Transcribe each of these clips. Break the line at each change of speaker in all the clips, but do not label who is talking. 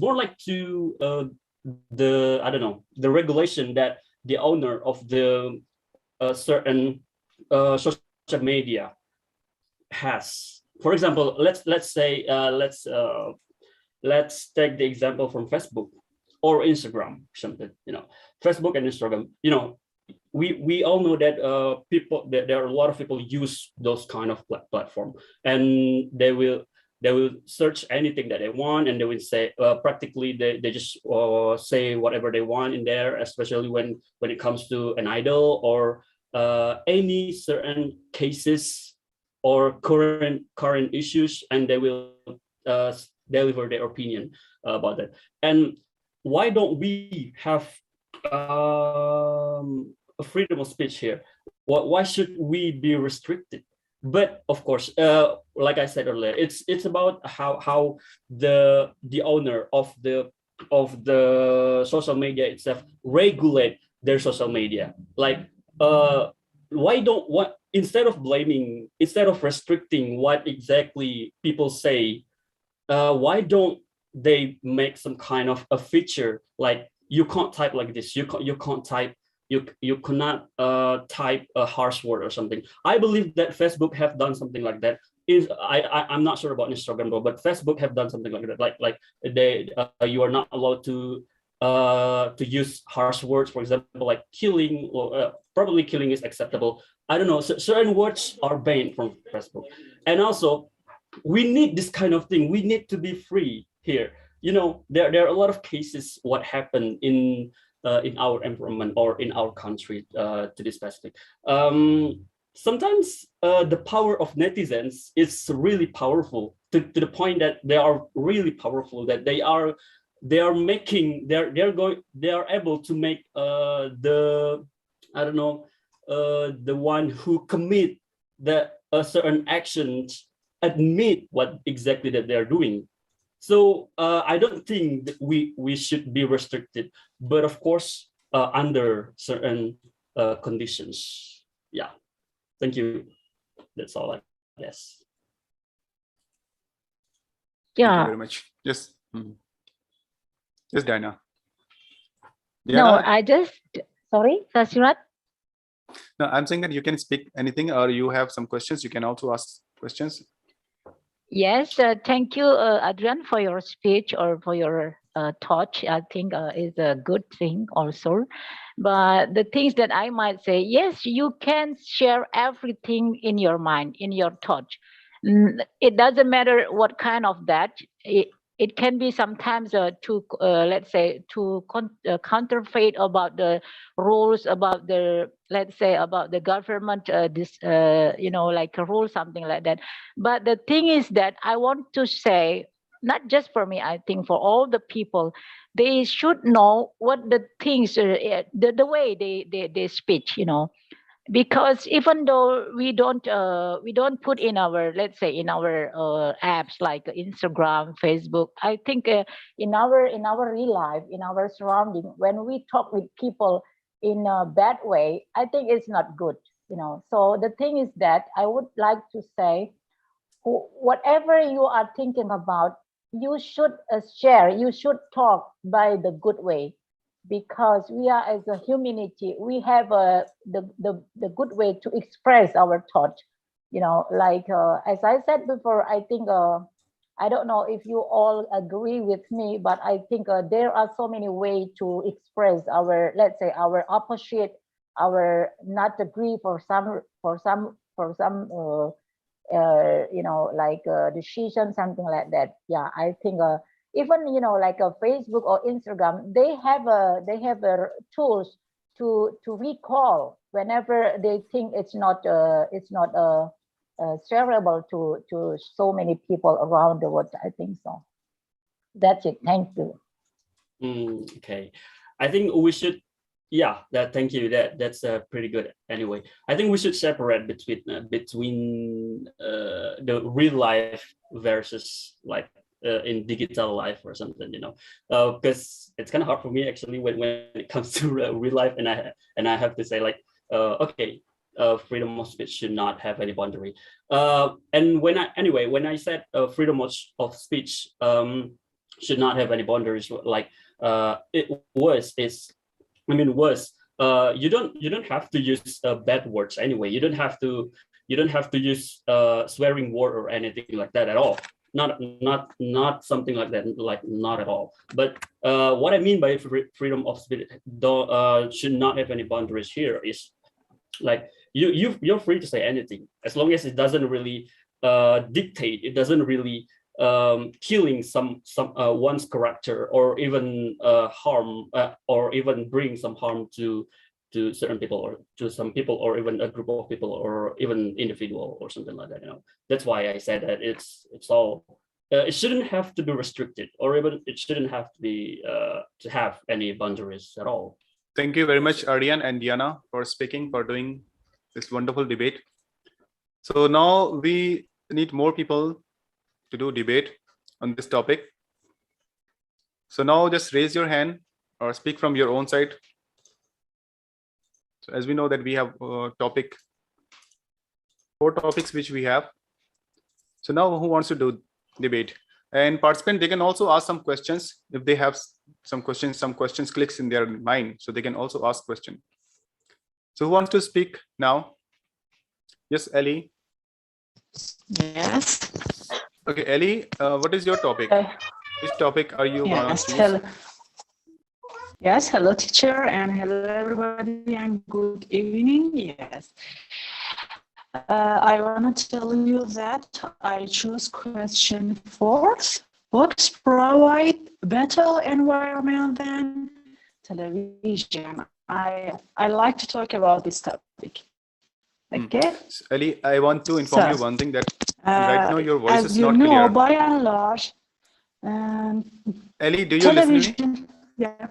more like to the, I don't know, the regulation that the owner of the certain social media has. For example, let's say let's take the example from Facebook or Instagram, something, Facebook and Instagram, we all know that people, that there are a lot of people use those kind of platform, and they will search anything that they want, and they will say practically they just say whatever they want in there, especially when it comes to an idol or any certain cases or current issues, and they will deliver their opinion about that. And why don't we have a freedom of speech here? Why should we be restricted? But of course, like I said earlier, it's about how the owner of the social media itself regulate their social media. Like instead of blaming, instead of restricting what exactly people say, why don't they make some kind of a feature like you can't type like this, you can't type, you cannot type a harsh word or something. I believe that Facebook have done something like that. I'm not sure about Instagram though, but Facebook have done something like that. Like they you are not allowed to use harsh words, for example, like killing, or probably killing is acceptable. I don't know. Certain words are banned from Facebook, and also we need this kind of thing. We need to be free here. There are a lot of cases what happened in our environment or in our country, to be specific. Sometimes the power of netizens is really powerful to the point that they are really powerful, that they are able to make the, I don't know, the one who commit a certain actions admit what exactly that they're doing. So I don't think that we should be restricted, but of course under certain conditions. Yeah, thank you. That's all I guess.
Yeah.
Thank you very much. Yes. Yes, Diana.
No, I just, sorry, Shashiraj.
No, I'm saying that you can speak anything, or you have some questions, you can also ask questions.
Yes, thank you, Adrian, for your speech or for your thought. I think is a good thing also. But the things that I might say, yes, you can share everything in your mind, in your thought. It doesn't matter what kind of that. It can be sometimes let's say to counterfeit about the rules, about the, let's say, about the government, like a rule, something like that. But the thing is that I want to say, not just for me, I think for all the people, they should know what the things, the way they speak, because even though we don't put in our, let's say, in our apps like Instagram, Facebook, I think in our real life, in our surrounding, when we talk with people in a bad way, I think it's not good. So the thing is that I would like to say, whatever you are thinking about, you should share, you should talk by the good way, because we are, as a humanity, we have the good way to express our thought. Like as I said before, I think I don't know if you all agree with me, but I think there are so many ways to express our, let's say, our opposite, our not agree for some like decision, something like that. Yeah, I think even like a Facebook or Instagram, they have tools to recall whenever they think it's not shareable to so many people around the world. I think so. That's it. Thank you.
Okay, I think we should. Yeah, thank you. That's pretty good. Anyway, I think we should separate between the real life versus like in digital life or something, because it's kind of hard for me actually when it comes to real life, and I have to say like okay, freedom of speech should not have any boundary. And when I said freedom of speech, should not have any boundaries. Like it was is, I mean, was you don't have to use bad words anyway. You don't have to use swearing word or anything like that at all. Not something like that, like not at all. But what I mean by freedom of speech should not have any boundaries here is like you're free to say anything as long as it doesn't really dictate, it doesn't really killing some one's character, or even harm or even bring some harm to certain people, or to some people, or even a group of people, or even individual, or something like that. That's why I said that it's all it shouldn't have to be restricted, or even it shouldn't have to be to have any boundaries at all.
Thank you very much, Aryan and Diana, for speaking, for doing this wonderful debate. So now we need more people to do debate on this topic. So now just raise your hand or speak from your own side. So as we know that we have 4 topics which we have. So now who wants to do debate? And participant, they can also ask some questions if they have some questions clicks in their mind, so they can also ask question. So who wants to speak now? Yes, Ellie.
Yes.
Okay, Ellie, what is your topic? Which topic are you going to choose?
Hello. Yes, hello teacher, and hello everybody, and good evening. Yes. I want to tell you that I choose question 4. Books provide better environment than television. I like to talk about this topic. Okay.
Ellie, I want to inform you one thing, that right now your voice is not
clear. As you know,
clear.
by and large,
Ellie, do you listen to me?
Yeah.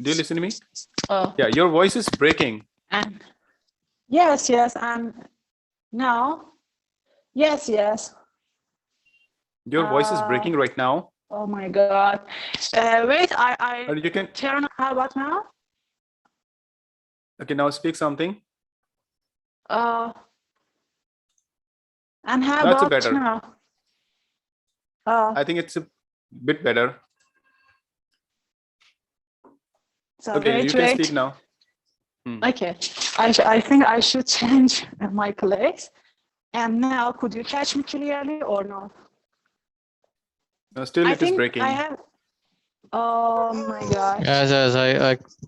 Do you listen to me?
Oh.
Yeah, your voice is breaking.
And yes, and now, yes.
Your voice is breaking right now.
Oh my God! Wait, I
you can
turn. How about now?
Okay, now speak something.
And how
That's
about
better.
now?
I think it's a bit better.
So
okay,
wait,
you can speak now.
Okay, I think I should change my place. And now, could you catch me clearly or not?
No, still it is breaking.
I have. Oh my God.
Yes,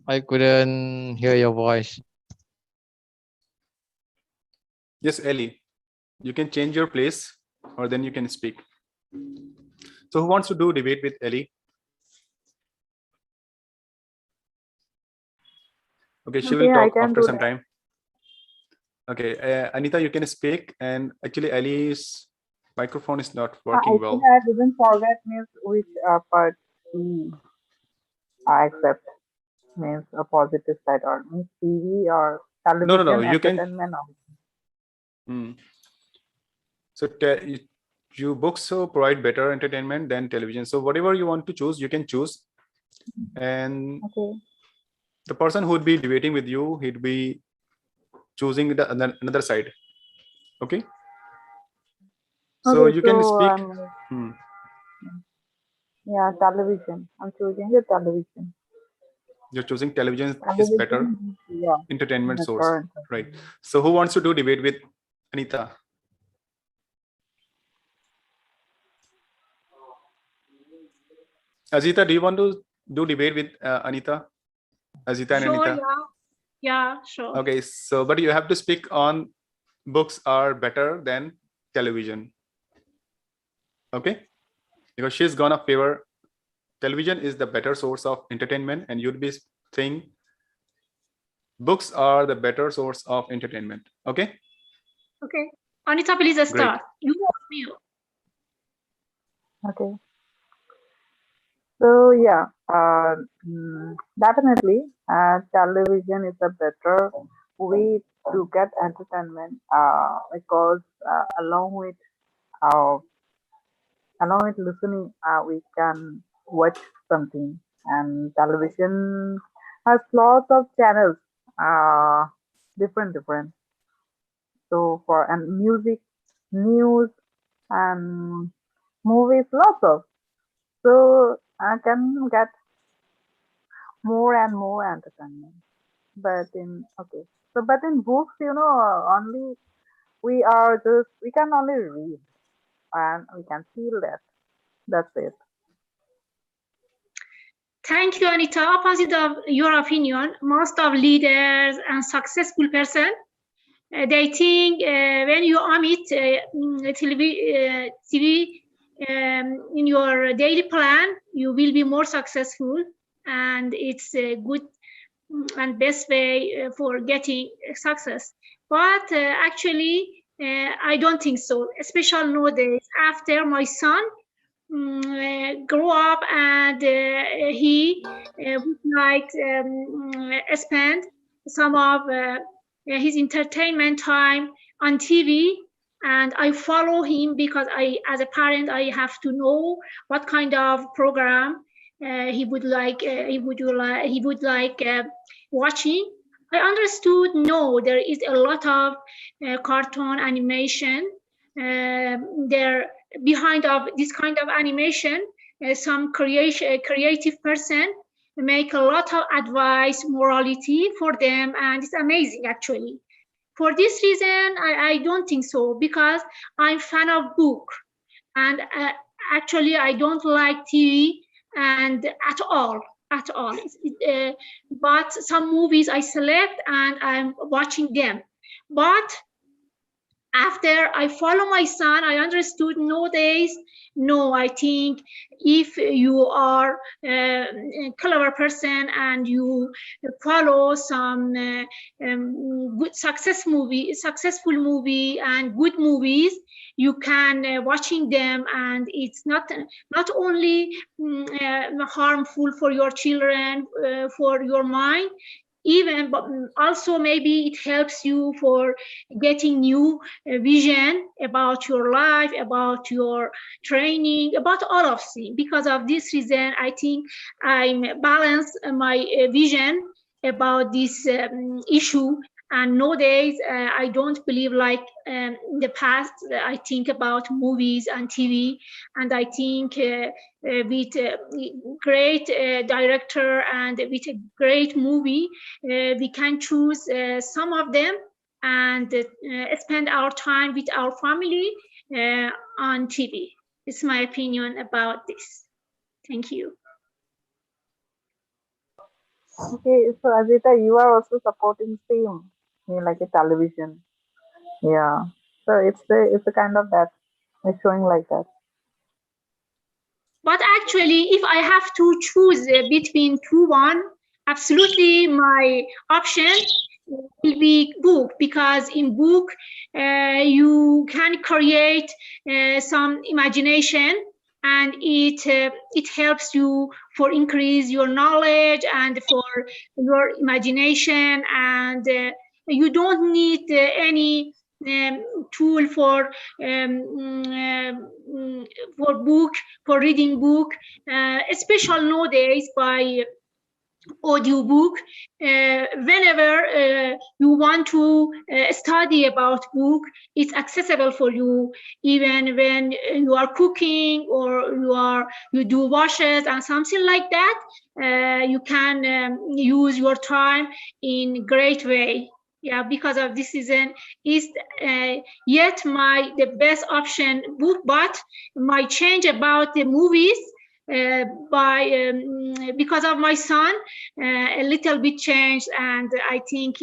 I couldn't hear your voice.
Yes, Ellie, you can change your place, or then you can speak. So who wants to do debate with Ellie? Okay, she will talk after some time. Okay, Anita, you can speak. And actually, Ellie's microphone is not working well.
I didn't forget means which part I accept, means a positive side, or means TV or television.
No, you can. So you books so provide better entertainment than television. So whatever you want to choose, you can choose. And the person who would be debating with you, he'd be choosing another side. Okay. So you can speak.
Yeah, television. I'm choosing the television.
You're choosing television is better entertainment source, right? So who wants to do debate with Anita? Azita, do you want to do debate with Anita? Azita and Anita?
Yeah, sure.
Okay, so but you have to speak on books are better than television. Okay, because she's gonna favor television is the better source of entertainment, and you'd be saying books are the better source of entertainment. Okay.
Okay, Anita, please start. You.
Okay. So yeah, definitely, television is a better way to get entertainment, because along with listening, we can watch something, and television has lots of channels, different. So and music, news, and movies, lots of. So I can get more and more entertainment. But in books, only we can only read and we can feel that. That's it.
Thank you, Anita. Opposite of your opinion, most of leaders and successful person, they think when you omit TV in your daily plan, you will be more successful, and it's a good and best way for getting success. But actually, I don't think so, especially nowadays. After my son grew up and he would like spend some of his entertainment time on TV, and I follow him because as a parent, I have to know what kind of program he would like watching. I understood, no, there is a lot of cartoon animation there behind of this kind of animation. Some creative person make a lot of advice, morality for them, and it's amazing actually. For this reason, I don't think so, because I'm fan of book, and actually I don't like TV and at all. But some movies I select and I'm watching them. But after I follow my son, I understood nowadays, no, I think if you are a clever person and you follow some good successful movie and good movies, you can watching them, and it's not only harmful for your children, for your mind, even, but also maybe it helps you for getting new vision about your life, about your training, about all of things. Because of this reason, I think I'm balance my vision about this issue. And nowadays, I don't believe like in the past. I think about movies and TV, and I think with great director and with a great movie, we can choose some of them and spend our time with our family on TV. It's my opinion about this. Thank you.
Okay, so Azita, you are also supporting same, like a television. Yeah. So it's a kind of that. It's showing like that.
But actually, if I have to choose between one, absolutely my option will be book, because in book you can create some imagination, and it helps you for increase your knowledge and for your imagination, and you don't need any tool for book, for reading book, especially nowadays by audiobook. Whenever you want to study about book, it's accessible for you, even when you are cooking or you do washes and something like that. You can use your time in great way. Yeah, because of this reason is yet the best option book, but my change about the movies because of my son, a little bit changed, and I think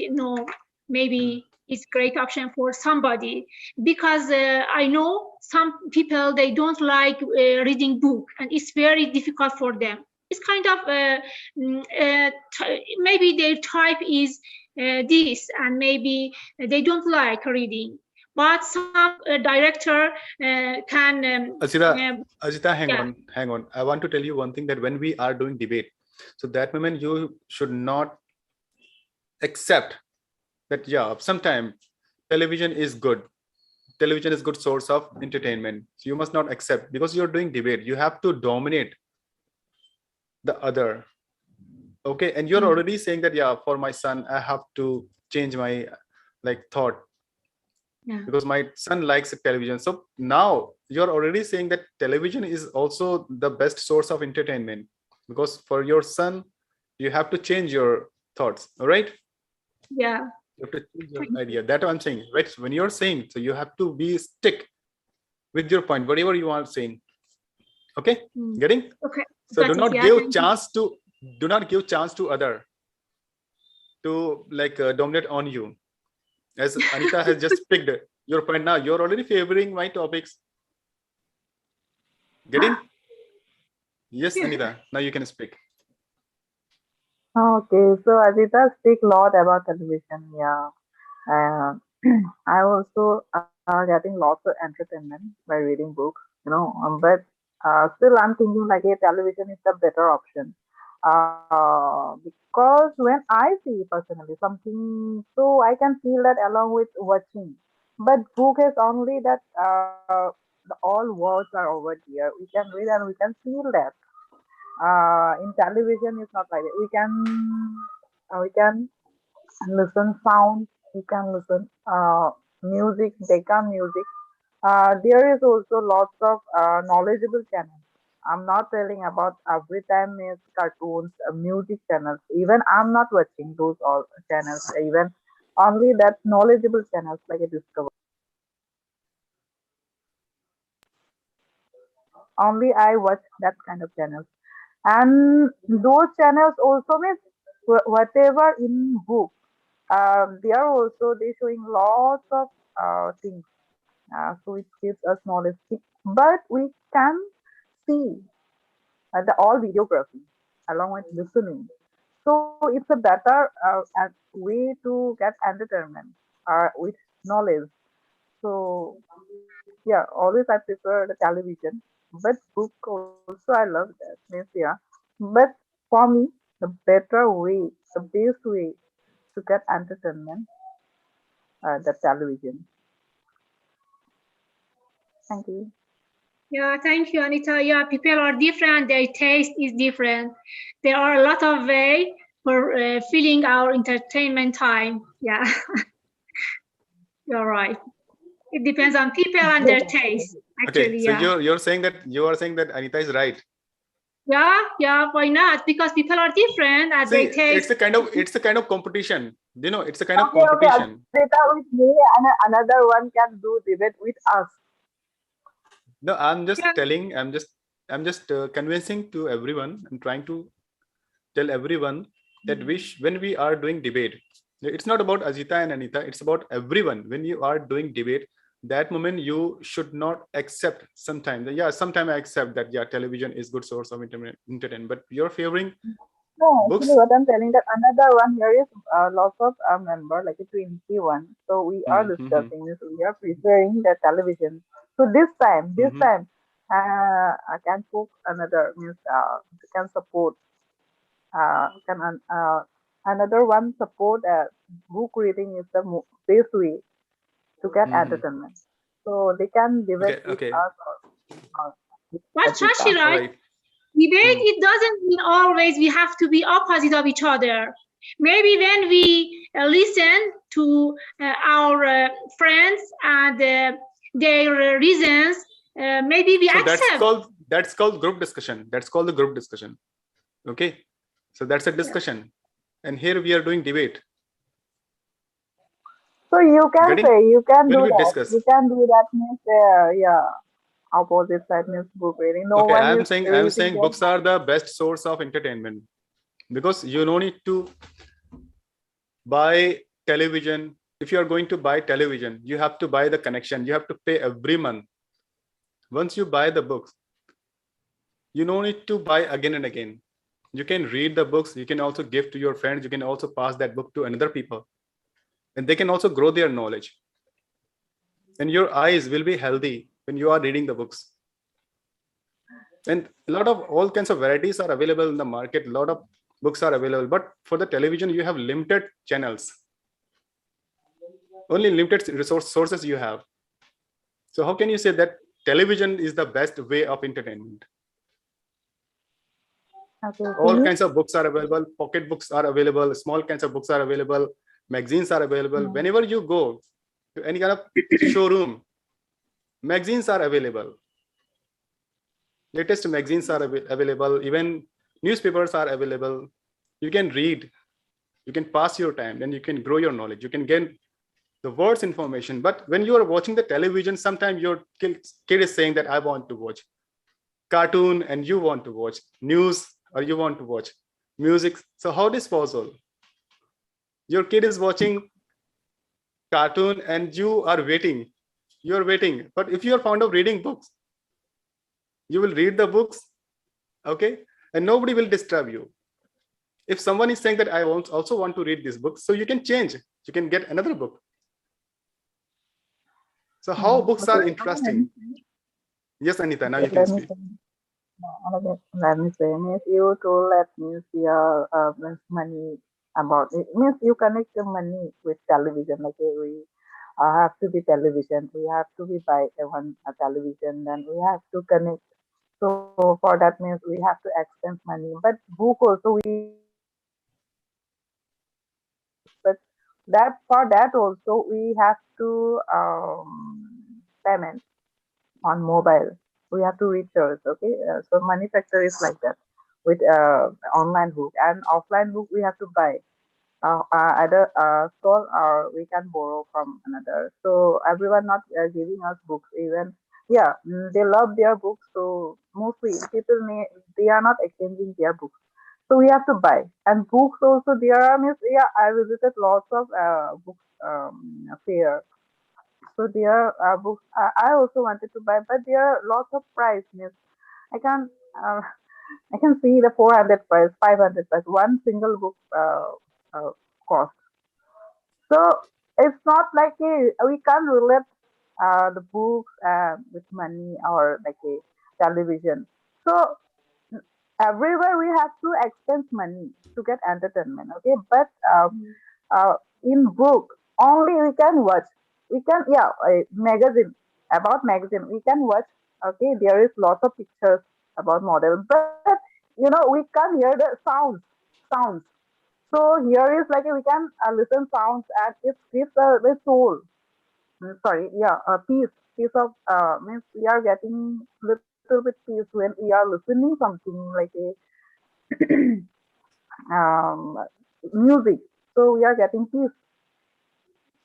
maybe it's great option for somebody, because I know some people, they don't like reading book, and it's very difficult for them. It's kind of maybe their type is this, and maybe they don't like reading. But some director can.
Ajita, hang on. I want to tell you one thing, that when we are doing debate, so that moment you should not accept that, yeah, sometimes television is good. Television is good source of entertainment. So you must not accept, because you're doing debate. You have to dominate the other. Okay, and you're already saying that, yeah, for my son, I have to change my thought.
Yeah.
because my son likes television. So now you're already saying that television is also the best source of entertainment, because for your son, you have to change your thoughts. All right.
Yeah.
You have to change your
Thank
idea. That's what I'm saying. Right. So when you're saying, so you have to be stick with your point, whatever you are saying. Okay.
Mm.
Getting?
Okay.
So
Got
do
it.
not
Yeah,
give
thank you.
chance to, do not give chance to other to like dominate on you. As Anita has just picked your point now, you're already favoring my topics. Getting? Yes, Anita. Now you can speak.
Okay, so Ajita speak a lot about television. Yeah, uh, I also getting lots of entertainment by reading books. But still I'm thinking like a television is the better option. Because when I see personally something, so I can feel that along with watching. But book is only that all words are over here. We can read and we can feel that. In television it's not like that. We can listen sound, we can listen music, background music. There is also lots of knowledgeable channels. I'm not telling about every time is cartoons, music channels. Even I'm not watching those all channels. Even only that knowledgeable channels like a Discover. Only I watch that kind of channels. And those channels also means whatever in book. They are also they showing lots of things. So it gives us knowledge. But we can see the all videography along with listening. So it's a better way to get entertainment with knowledge. So yeah, always I prefer the television, but book also I love that. Means yeah, but for me the better way, the best way to get entertainment, the television. Thank you.
Yeah, thank you, Anita. Yeah, people are different. Their taste is different. There are a lot of way for filling our entertainment time. Yeah, you're right. It depends on people and their taste.
Okay,
Actually,
so
yeah.
you're saying that Anita is right.
Yeah, yeah. Why not? Because people are different and
See,
they taste.
it's a kind of competition. It's a kind of
Okay, okay,
competition.
Adita with me and another one can do debate with us.
No, I'm just
Yeah.
telling. I'm just convincing to everyone. I'm trying to tell everyone that when we are doing debate, it's not about Ajita and Anita. It's about everyone. When you are doing debate, that moment you should not accept. Sometimes, yeah, sometimes I accept that. Yeah, television is good source of entertainment. But you're favoring
No,
books.
actually, what I'm telling that another one here is lots of member like a 21. So we are discussing this. We are preparing the television. So this time, I can cook another means can support can another one support book reading is the best way to get entertainment. So they can debate
Okay,
with
okay,
us or with
But
Ajita.
all
Shashiraj,
right.
debate, it doesn't mean always we have to be opposite of each other. Maybe when we listen to our friends and their reasons, maybe we
So
accept.
that's called group discussion. That's called the group discussion. Okay, so that's a discussion, and here we are doing debate.
So you can
Getting?
say you can
When
do
we
that.
discuss.
You can do that means yeah, opposite side means book reading. No
Okay,
one
I'm
is
saying
raising their
books are the best source of entertainment, because you don't need to buy television. If you are going to buy television, you have to buy the connection. You have to pay every month. Once you buy the books, you don't need to buy again and again. You can read the books. You can also give to your friends. You can also pass that book to another people, and they can also grow their knowledge. And your eyes will be healthy when you are reading the books. And a lot of all kinds of varieties are available in the market. A lot of books are available, but for the television you have limited channels, only limited sources you have. So how can you say that television is the best way of entertainment?
Okay,
All kinds of books are available. Pocket books are available. Small kinds of books are available. Magazines are available. Whenever you go, to any kind of showroom, magazines are available. Latest magazines are available. Even newspapers are available. You can read. You can pass your time. Then you can grow your knowledge. You can get the words information. But when you are watching the television, sometimes your kid is saying that I want to watch cartoon and you want to watch news or you want to watch music. So how this possible? Your kid is watching cartoon and you are waiting. You're waiting. But if you are fond of reading books, you will read the books, okay? And nobody will disturb you. If someone is saying that I also want to read this book, so you can change. You can get another book. So how books are interesting? Yes, Anita, now you can speak.
Let me say, means you told that means your means money about it means you connect the money with television. Like we have to be television, we have to be buy one a television, then we have to connect. So for that means we have to expense money. But book also we but that for that also we have to payment on mobile. We have to recharge. Okay, so money factor is like that with online book and offline book we have to buy either store or we can borrow from another. So everyone not giving us books even. Yeah, they love their books. So mostly people they are not exchanging their books. So we have to buy and books also there are means yeah I visited lots of books fair. So there are books I also wanted to buy, but there are lots of price. Means I can uh, I can see the 400 price, 500 price, one single book cost. So it's not like we can't relate the books with money or like a television. So everywhere we have to expense money to get entertainment. Okay, but in book only we can watch. We can yeah a magazine about magazine we can watch. Okay, there is lots of pictures about model, but we can't hear the sounds. So here is like we can listen sounds and it gives the soul. Sorry, yeah, a piece of means we are getting little bit peace when we are listening something like a music. So we are getting peace.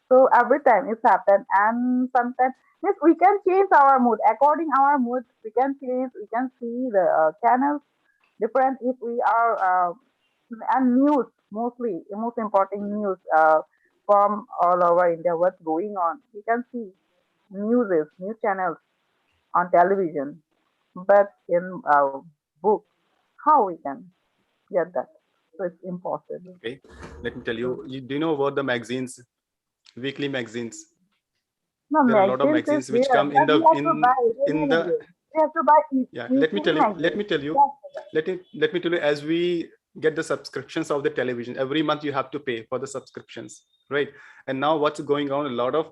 So every time it's happened, and sometimes yes, we can change our mood according our mood. We can change. We can see the channels different if we are and news mostly the most important news from all over India. What's going on? We can see news channels on television, but in book, how we can get that? So it's impossible.
Okay, let me tell you. Do you know about the magazines, weekly magazines?
No,
There are a lot of
magazines
magazines
is
which
there,
come in
but we
the
have to buy
in
daily
the
magazine. We have to buy
yeah.
weekly
Let me tell you.
magazine.
Let me tell you. Let me tell you. As we get the subscriptions of the television every month, you have to pay for the subscriptions, right? And now what's going on? A lot of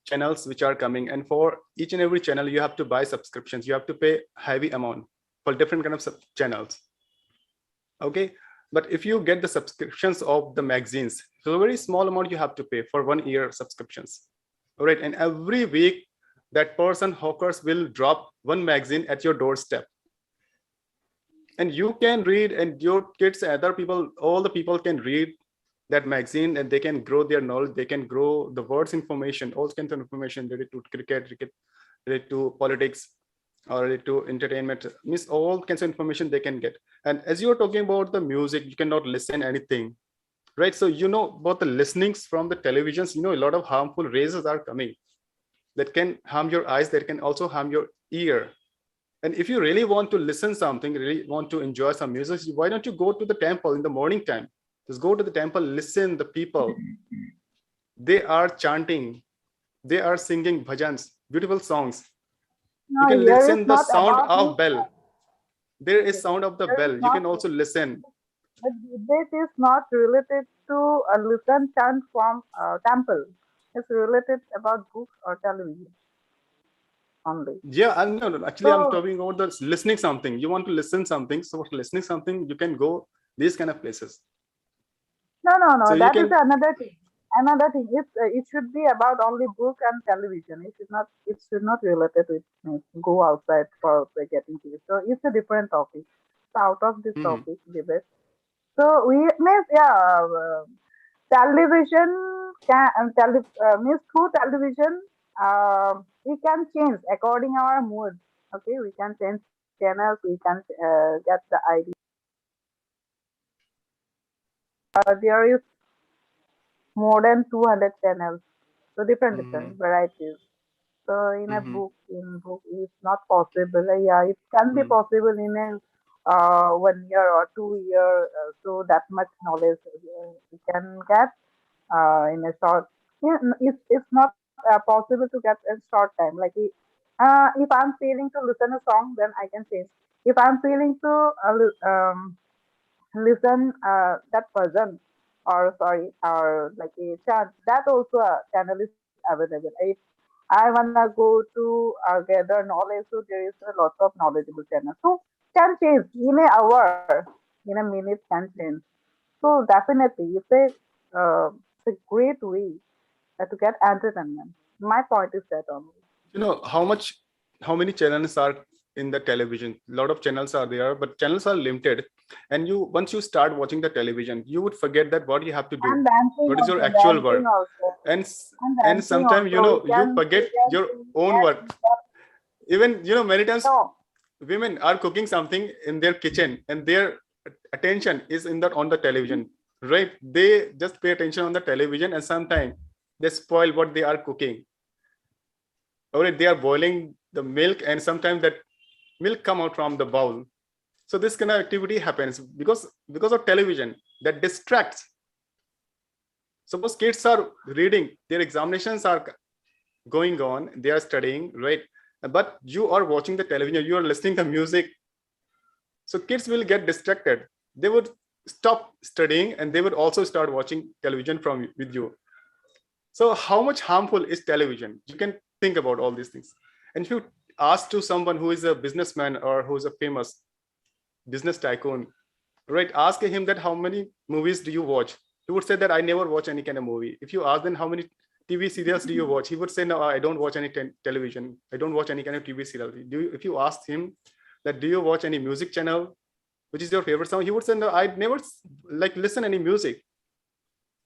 channels which are coming, and for each and every channel you have to buy subscriptions. You have to pay heavy amount for different kind of channels. Okay, but if you get the subscriptions of the magazines, so a very small amount you have to pay for 1 year subscriptions. All right, and every week that person hawkers will drop one magazine at your doorstep, and you can read, and your kids, other people, all the people can read that magazine, and they can grow their knowledge. They can grow the words information, all kinds of information related to cricket, related to politics, or related to entertainment. Means all kinds of information they can get. And as you're talking about the music, you cannot listen anything, right? So about the listenings from the televisions, a lot of harmful rays are coming that can harm your eyes, that can also harm your ear. And if you really want to listen something, really want to enjoy some music, why don't you go to the temple in the morning time? Just go to the temple, listen the people. They are chanting, they are singing bhajans, beautiful songs.
No,
you can
here
listen
is
the
not
sound
about
of bell. There is sound of the
here
bell.
is
You
not
can also listen.
but this is not related to a listen chant from temple. It's related about books or television only.
Yeah, no, actually I'm
So
talking about the listening something. You want to listen something, so for listening something, you can go these kind of places.
no,
So you
that is
can
another thing. another thing is it should be about only book and television. It should not related with go outside for getting tea. So it's a different topic. So out of this
Mhm.
topic debate. So we means television can means through television we can change according our mood. Okay, we can change channels. We can get the idea. There is more than 200 channels. So different
Mhm.
varieties. So
Mhm.
in book, it's not possible. Yeah, it can be
Mhm.
possible in a 1 year or 2 year. So that much knowledge we can get in a short. Yeah, it's not possible to get in short time. Like if I'm feeling to listen a song, then I can change. If I'm feeling to listen that person or sorry or like a chant, that also a channel is available. If I wanna go to gather knowledge, so there is a lot of knowledgeable channels. So can change in an hour, in a minute can change. So definitely it's a great way to get entertainment. My point is that only.
You know how many channels are in the television? A lot of channels are there, but channels are limited. And you once you start watching the television, you would forget that what you have to do,
And dancing
what is your
also,
actual work. And
and
and
dancing
sometimes
also.
you
We
forget
can
your
see
own
that.
work. Even many times
No,
women are cooking something in their kitchen and their attention is in that on the television, right? They just pay attention on the television and sometimes they spoil what they are cooking. All right, they are boiling the milk and sometimes that milk come out from the bowl. So this kind of activity happens because of television that distracts. Suppose kids are reading, their examinations are going on, they are studying, right? But you are watching the television, you are listening to music. So kids will get distracted. They would stop studying and they would also start watching television from with you. So how much harmful is television? You can think about all these things. And if you ask to someone who is a businessman or who is a famous business tycoon, right? Ask him that how many movies do you watch? He would say that I never watch any kind of movie. If you ask then how many TV serials do you watch? He would say no, I don't watch any television. I don't watch any kind of TV serial. If you ask him that do you watch any music channel? Which is your favorite song? He would say no, I never like listen any music.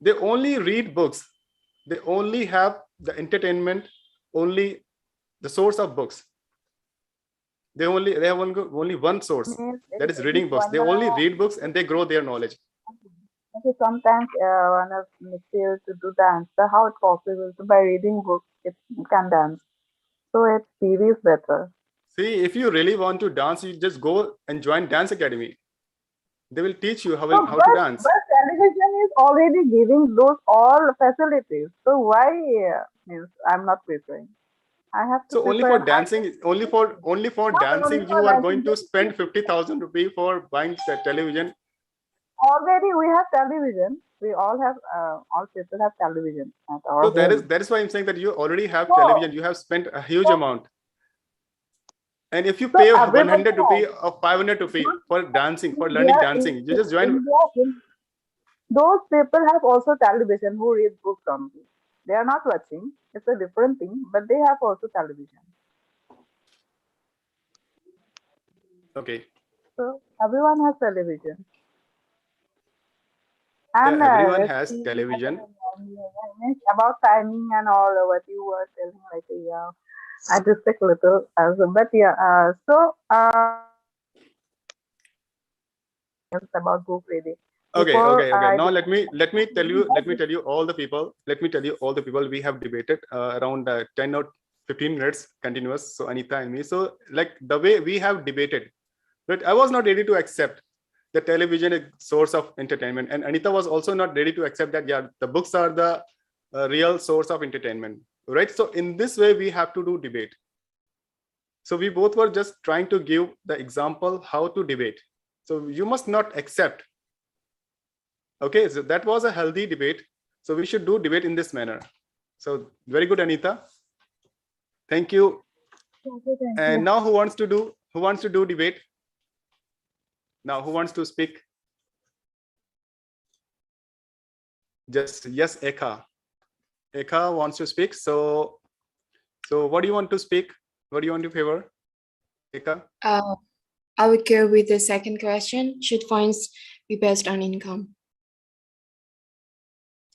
They only read books. They only have the entertainment, only the source of books. They have only one source,
means
that is
if
reading books. They
wanna
only read books and they grow their knowledge.
okay, sometimes wanna feel to do dance. So how it's possible? So by reading books, it can dance. So it's TV is better.
See, if you really want to dance, you just go and join dance academy. They will teach you
So
how to dance.
but television is already giving those all facilities. So why means I'm not preferring. I have to
So only
prefer
for
and I
dancing, only for
not only
dancing,
for
you are going
dancing.
to spend 50,000 rupees for buying the television.
Already we have television. We all have all people have television at our
So
home.
that is why I'm saying that you already have
So,
television. You have spent a huge
so,
amount. And if you
so
pay
everybody
100
has.
rupee or 500 rupee
Not
for dancing, for learning
India,
dancing, you just join.
those people have also television who read books only. They are not watching. It's a different thing, but they have also television.
Okay.
So everyone has television. And
Yeah, everyone
let's
has
see
television.
about timing and all what you were telling. Like yeah, I just take little as but yeah. It's about book reading. Before
Okay.
I
Now let me tell you all the people. Let me tell you all the people we have debated around 10 or 15 minutes continuous. So Anita and me. So like the way we have debated, but I was not ready to accept the television is source of entertainment, and Anita was also not ready to accept that yeah, the books are the real source of entertainment, right? So in this way we have to do debate. So we both were just trying to give the example how to debate. So you must not accept. Okay, so that was a healthy debate. So we should do debate in this manner. So very good, Anita. Thank you. And now who wants to do debate? Now who wants to speak? Just yes, Eka. Eka wants to speak. So what do you want to speak? What do you want to favor? Eka?
I would go with the second question. Should fines be based on income?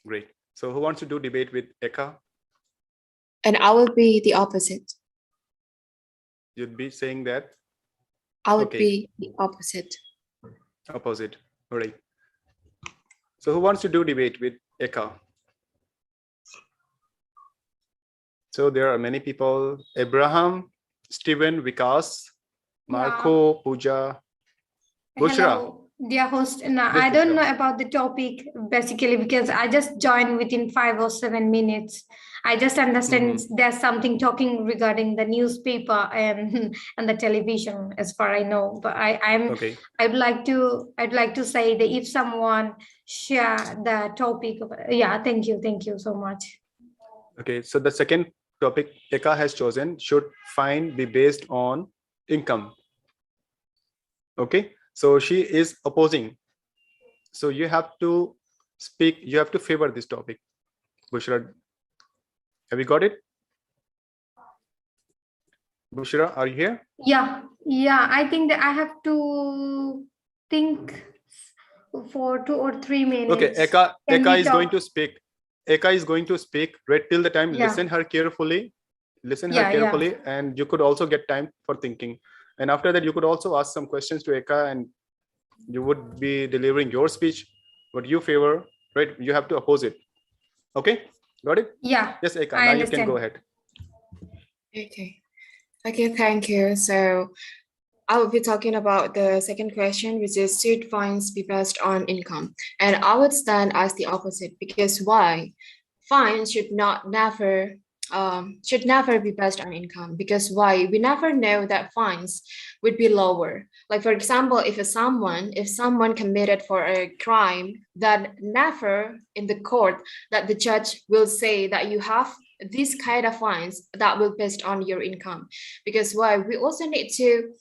Great. So who wants to do debate with Eka?
And I will be the opposite.
You'd be saying that?
I would
Okay.
be the opposite.
Opposite. All right. So who wants to do debate with Eka? So there are many people: Abraham, Stephen, Vikas, Marco, Pooja, Bushra.
Hello, dear host. No,
Yes,
I don't
Bushra.
know about the topic basically because I just joined within 5 or 7 minutes. I just understand there's something talking regarding the newspaper and and the television, as far I know. But
Okay.
I'd like to say that if someone share the topic, yeah, thank you so much.
Okay. So the second topic Eka has chosen: should fine be based on income? Okay. So she is opposing. So you have to speak. You have to favor this topic. Bushra, have you got it? Bushra, are you here?
Yeah, I think that I have to think for 2 or 3 minutes.
Okay, Eka
Can we
is going
talk?
to speak. Eka is going to speak. Wait till the time.
Yeah.
Listen her carefully. Listen
Yeah,
her carefully, and you could also get time for thinking. And after that, you could also ask some questions to Eka, and you would be delivering your speech. What you favor, right? You have to oppose it. Okay, got it?
Yeah,
Yes, Eka.
I
Now
understand.
you can go ahead.
Okay, thank you. So I will be talking about the second question, which is should fines be based on income? And I would stand as the opposite, because why? Fines should never be based on income, because why? We never know that fines would be lower. Like, for example, if someone committed for a crime, then never in the court that the judge will say that you have this kind of fines that will based on your income. Because why? We also need to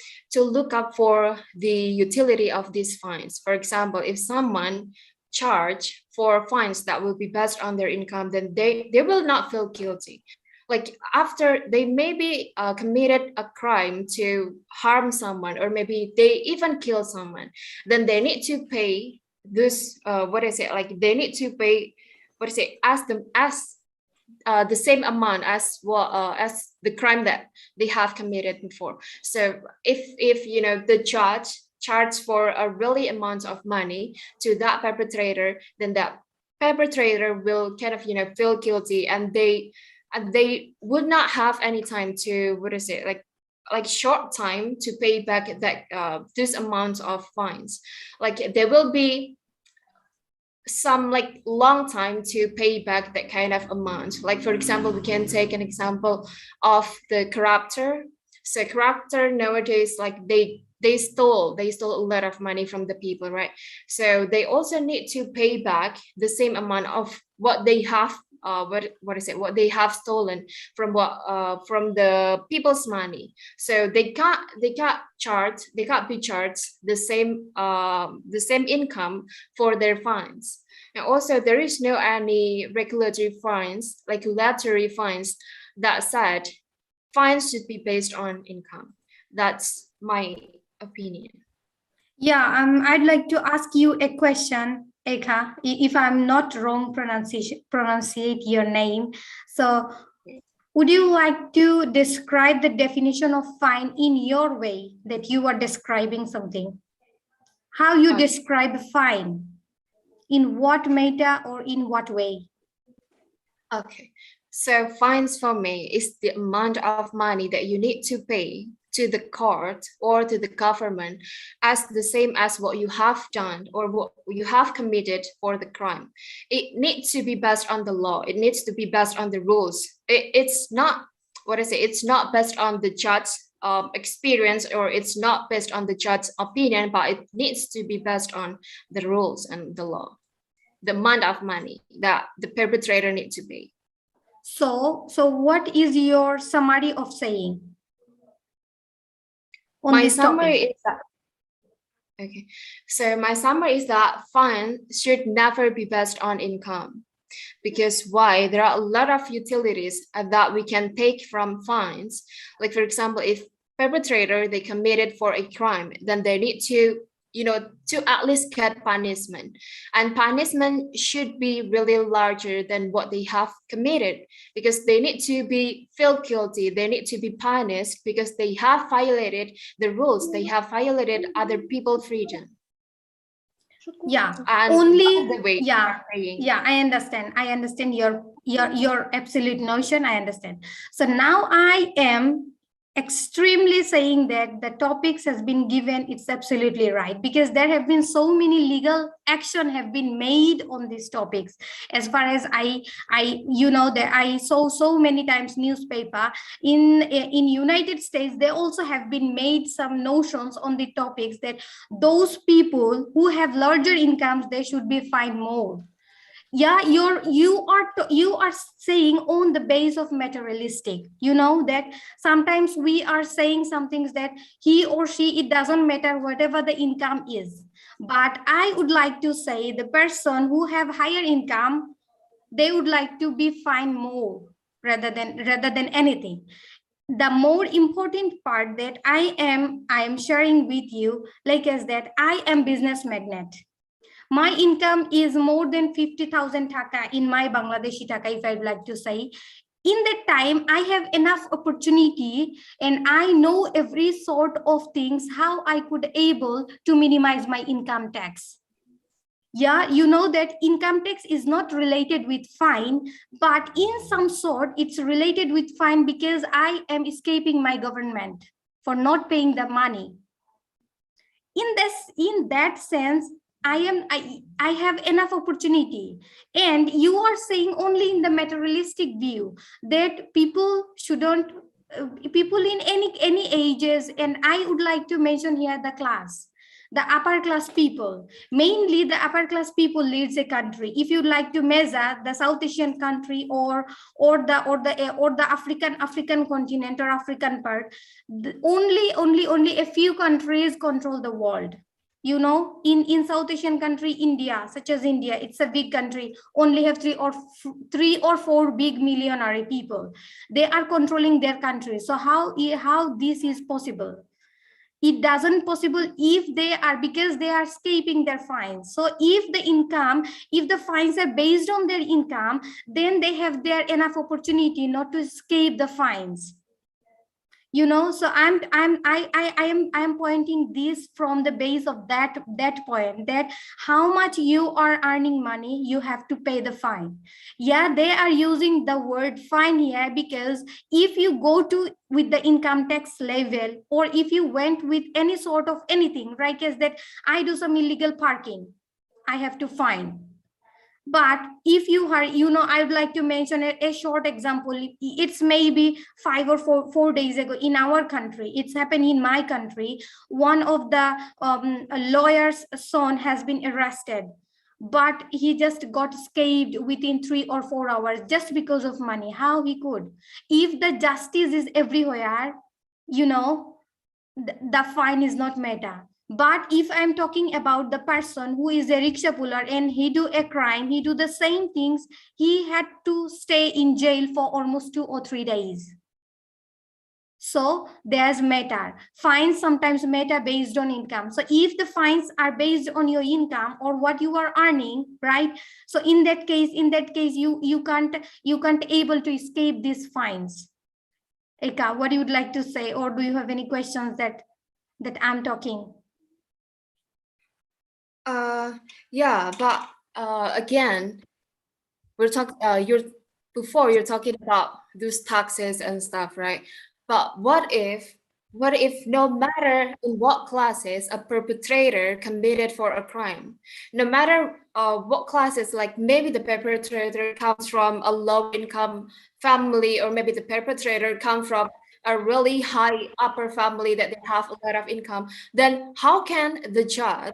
look up for the utility of these fines. For example, if someone charge for fines that will be based on their income, then they will not feel guilty. Like, after they maybe committed a crime to harm someone, or maybe they even kill someone, then they need to pay this they need to pay the same amount as the crime that they have committed before. So if the judge charges for a really amount of money to that perpetrator, then that perpetrator will kind of feel guilty, and they would not have any time to short time to pay back that this amount of fines. Like, there will be some long time to pay back that kind of amount. Like, for example, we can take an example of the corruptor. So corruptor nowadays, they stole a lot of money from the people, right? So they also need to pay back the same amount of what they have what they have stolen from the people's money. So they can't be charged the same income for their fines. And also, there is no any regulatory fines that said fines should be based on income. That's my opinion.
Yeah, I'd like to ask you a question, Eka, if I'm not wrong pronunciate your name. So would you like to describe the definition of fine in your way that you are describing something? How you describe fine? In what matter or in what way?
Okay, so fines for me is the amount of money that you need to pay to the court or to the government as the same as what you have done or what you have committed for the crime. It needs to be based on the law. It needs to be based on the rules. It's not based on the judge's experience, or it's not based on the judge's opinion, but it needs to be based on the rules and the law, the amount of money that the perpetrator needs to pay.
So what is your summary of saying?
My summary is that fine should never be based on income. Because why? There are a lot of utilities that we can take from fines. Like, for example, if perpetrator, they committed for a crime, then they need to, to at least get punishment, and punishment should be really larger than what they have committed, because they need to be feel guilty, they need to be punished because they have violated the rules, they have violated other people's freedom.
Yeah,
And
only
the way
I understand your absolute notion. I understand. So now I am extremely saying that the topics has been given, it's absolutely right, because there have been so many legal action have been made on these topics. As far as I that I saw so many times newspaper in United States, they also have been made some notions on the topics that those people who have larger incomes, they should be fined more. Yeah, you are saying on the base of materialistic, that sometimes we are saying some things that he or she, it doesn't matter whatever the income is. But I would like to say the person who have higher income, they would like to be fined more rather than anything. The more important part that I am sharing with you, like, is that I am business magnate. My income is more than 50,000 taka in my Bangladeshi taka, if I'd like to say. In that time, I have enough opportunity and I know every sort of things, how I could able to minimize my income tax. Yeah, you know that income tax is not related with fine, but in some sort, it's related with fine because I am escaping my government for not paying the money. In that sense, I have enough opportunity. And you are saying only in the materialistic view that people shouldn't, people in any ages, and I would like to mention here the class, the upper class people, mainly the upper class people leads a country. If you'd like to measure the South Asian country or the African continent or African part, only a few countries control the world. In South Asian country, India, such as India, it's a big country, only have three or four big millionaire people. They are controlling their country. So how this is possible? It doesn't possible if they are, because they are escaping their fines. So if the fines are based on their income, then they have their enough opportunity not to escape the fines. So I am pointing this from the base of that point, that how much you are earning money, you have to pay the fine. Yeah, they are using the word fine here because if you go to with the income tax level, or if you went with any sort of anything, right, as that I do some illegal parking, I have to fine. But if you are, I would like to mention a short example. It's maybe 5 or 4 days ago in our country. It's happened in my country. One of the lawyer's son has been arrested, but he just got escaped within 3 or 4 hours just because of money. How he could? If the justice is everywhere, the fine is not matter. But if I'm talking about the person who is a rickshaw puller and he do a crime, he do the same things, he had to stay in jail for almost 2 or 3 days. So there's matter. Fines sometimes matter based on income. So if the fines are based on your income or what you are earning, right? So in that case, you can't able to escape these fines. Eka, what you would like to say, or do you have any questions that I'm talking?
Yeah, but again, we're talking. You're talking about those taxes and stuff, right? But what if no matter in what classes a perpetrator committed for a crime, no matter what classes, like maybe the perpetrator comes from a low-income family, or maybe the perpetrator comes from a really high upper family that they have a lot of income, then how can the judge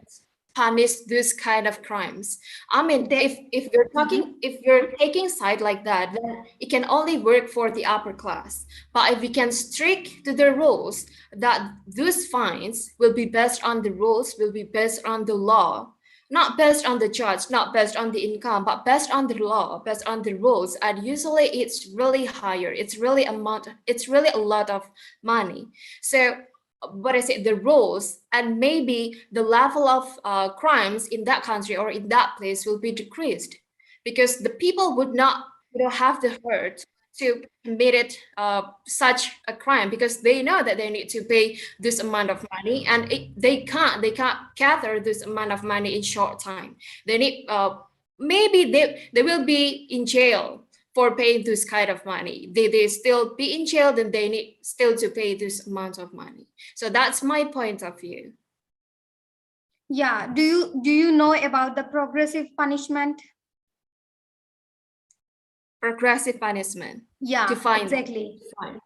punish this kind of crimes? I mean, if you're talking, if you're taking side like that, then it can only work for the upper class. But if we can stick to the rules, that those fines will be based on the rules, will be based on the law, not based on the judge, not based on the income, but based on the law, based on the rules. And usually it's really higher. It's really a lot of money. So what I say, the rules and maybe the level of crimes in that country or in that place will be decreased, because the people would not have the hurt to commit such a crime, because they know that they need to pay this amount of money, and they can't gather this amount of money in short time. They need maybe they will be in jail for paying this kind of money. They still be in jail, then they need still to pay this amount of money. So that's my point of view.
Yeah. Do you know about the progressive punishment?
Progressive punishment.
Yeah,
Define
exactly.
Define.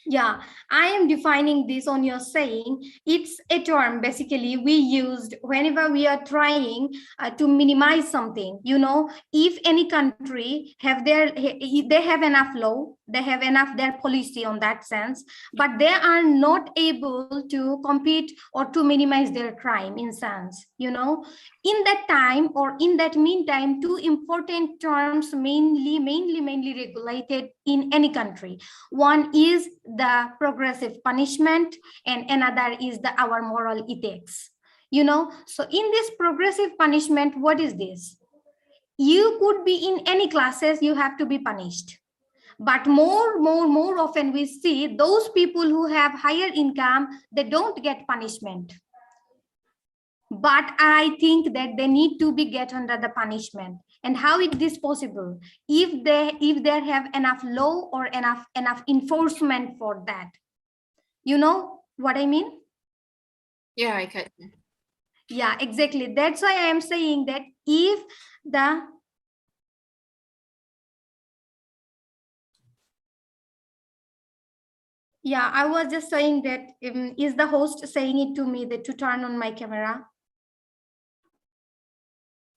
Yeah, I am defining this on your saying. It's a term basically we used whenever we are trying to minimize something. You know, if any country they have enough law, they have enough their policy on that sense, but they are not able to compete or to minimize their crime in sense. You know, in that time or in that meantime, two important terms mainly regulated in any country. One is the progressive punishment and another is our moral ethics. You know, so in this progressive punishment, what is this? You could be in any classes, you have to be punished. But more often we see those people who have higher income, they don't get punishment. But I think that they need to be get under the punishment. And how is this possible? If they have enough law or enough enforcement for that. You know what I mean?
Yeah, I can.
Yeah, exactly. That's why I am saying that if the yeah, I was just saying that is the host saying it to me that to turn on my camera?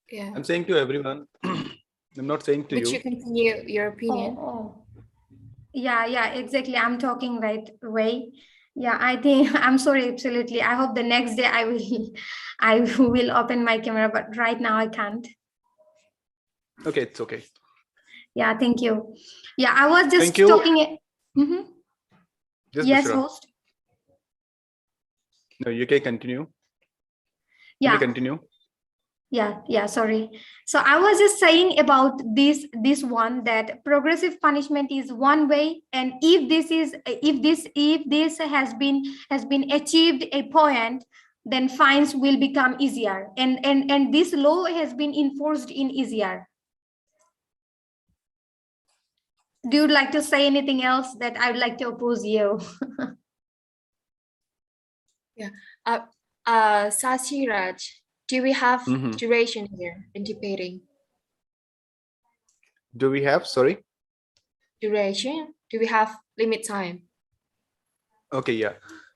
Yeah.
I'm saying to everyone. I'm not saying to
Would
you.
you continue your opinion?
Oh. Yeah, exactly. I'm talking right way. Yeah, I think I'm sorry, absolutely. I hope the next day I will open my camera, but right now I can't.
Okay, it's okay.
Yeah, thank you. Yeah, I was just
Thank you.
talking. Yes,
Bushra.
host.
No, you can continue.
Yeah.
You may continue.
Yeah, sorry. So I was just saying about this one, that progressive punishment is one way, and if this has been achieved a point, then fines will become easier, and this law has been enforced in easier. Do you like to say anything else that I would like to oppose you?
Yeah. Shashiraj, do we have duration here in debating?
Do we have, sorry?
Duration? Do we have limit time?
Okay, yeah.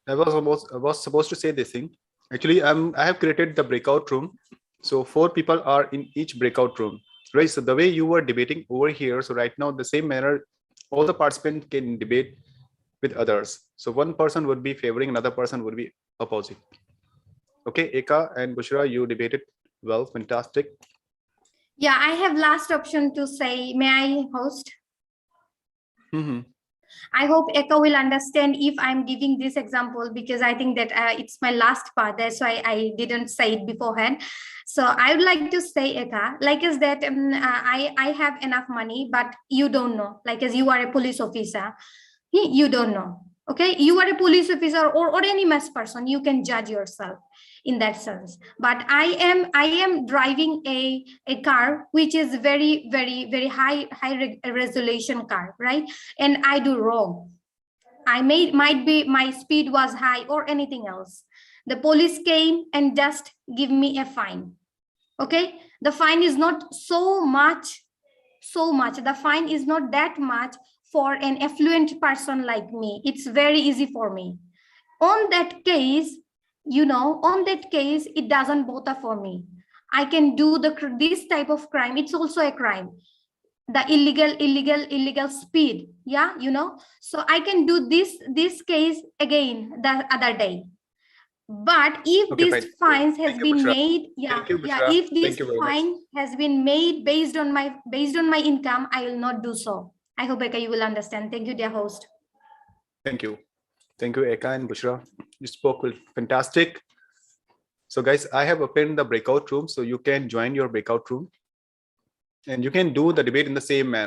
I was supposed to say this thing. Actually, I have created the breakout room. So 4 people are in each breakout room, right? So the way you were debating over here, so right now the same manner, all the participants can debate with others. So one person would be favoring, another person would be opposing. Okay, Eka and Bushra, you debated well, fantastic.
Yeah, I have last option to say. May I, host? I hope Eka will understand if I'm giving this example, because I think that it's my last part. That's why I didn't say it beforehand. So I would like to say, Eka, like is that I have enough money, but you don't know. Like as you are a police officer, you don't know. Okay, you are a police officer or any mass person, you can judge yourself in that sense. But I am driving a car which is very high resolution car, right? And I do wrong. Might be my speed was high or anything else. The police came and just give me a fine. Okay, the fine is not so much. The fine is not that much for an affluent person like me. It's very easy for me. On that case, it doesn't bother for me. I can do this type of crime. It's also a crime. The illegal speed. Yeah, so I can do this case again the other day. But if
Okay,
this
fine.
fines has
Thank you,
been
Bushra.
made,
Thank you,
yeah,
Bushra.
if this
Thank you very much.
fine has been made based on my income, I will not do so. I hope Eka, you will understand. Thank you, dear host.
Thank you. Thank you, Eka and Bushra. You spoke fantastic. So guys, I have opened the breakout room, so you can join your breakout room and you can do the debate in the same manner.